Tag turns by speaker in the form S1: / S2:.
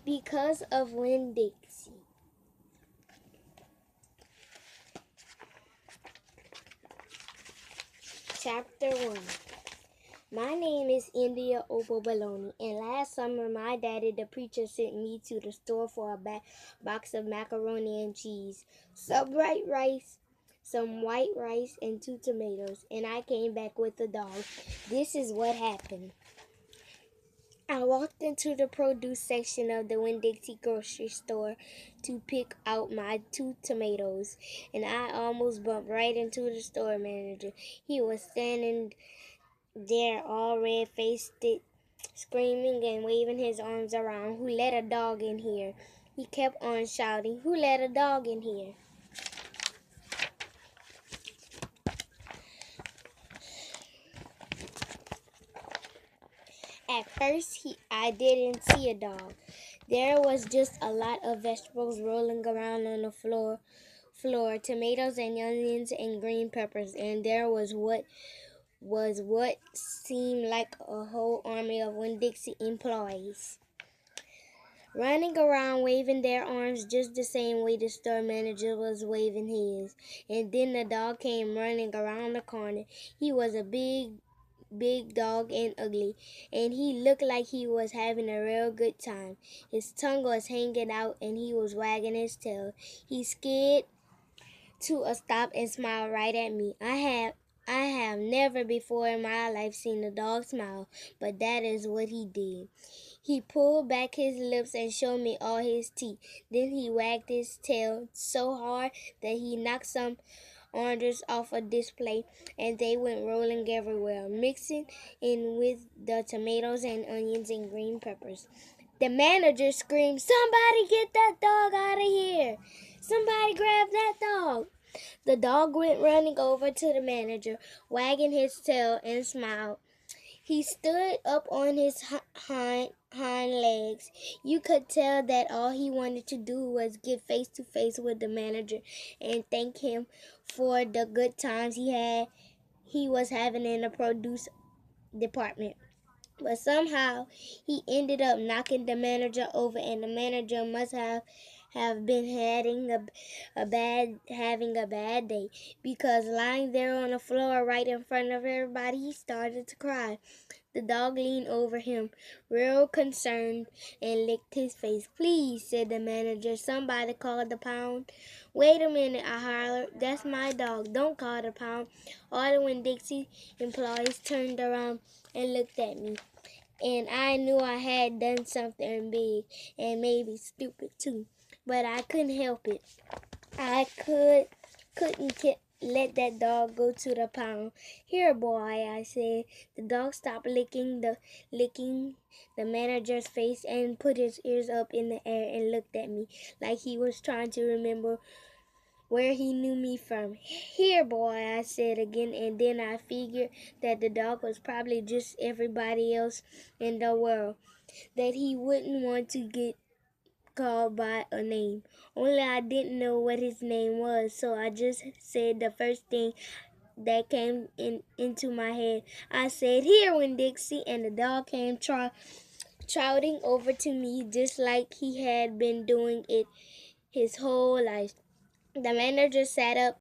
S1: Because of Winn-Dixie. Chapter 1. My name is India Opal Baloney, and last summer my daddy, the preacher, sent me to the store for a box of macaroni and cheese, some white rice, and 2 tomatoes, and I came back with a dog. This is what happened. I walked into the produce section of the Winn-Dixie grocery store to pick out my 2 tomatoes, and I almost bumped right into the store manager. He was standing there all red-faced, screaming and waving his arms around. "Who let a dog in here?" He kept on shouting, "Who let a dog in here?" At first, I didn't see a dog. There was just a lot of vegetables rolling around on the floor, tomatoes and onions and green peppers, and there was what seemed like a whole army of Winn-Dixie employees, running around waving their arms just the same way the store manager was waving his. And then the dog came running around the corner. He was a big dog and ugly, and he looked like he was having a real good time. His tongue was hanging out and he was wagging his tail. He skidded to a stop and smiled right at me. I have never before in my life seen a dog smile, but that is what he did. He pulled back his lips and showed me all his teeth. Then he wagged his tail so hard that he knocked some oranges off a display, and they went rolling everywhere, mixing in with the tomatoes and onions and green peppers. The manager screamed, "Somebody get that dog out of here! Somebody grab that dog!" The dog went running over to the manager, wagging his tail and smiled. He stood up on his hind legs. You could tell that all he wanted to do was get face to face with the manager and thank him for the good times he was having in the produce department. But somehow he ended up knocking the manager over, and the manager must have been having a bad day, because lying there on the floor right in front of everybody, he started to cry. The dog leaned over him, real concerned, and licked his face. "Please," said the manager, "somebody call the pound." "Wait a minute," I hollered. "That's my dog. Don't call the pound." All the Winn-Dixie employees turned around and looked at me, and I knew I had done something big and maybe stupid too, but I couldn't help it. I couldn't let that dog go to the pound. "Here, boy," I said. The dog stopped licking the manager's face and put his ears up in the air and looked at me like he was trying to remember where he knew me from. "Here, boy," I said again, and then I figured that the dog was probably just everybody else in the world, that he wouldn't want to get called by a name. Only I didn't know what his name was, so I just said the first thing that came into my head. I said, "Here, Winn-Dixie," and the dog came trotting over to me just like he had been doing it his whole life. The manager sat up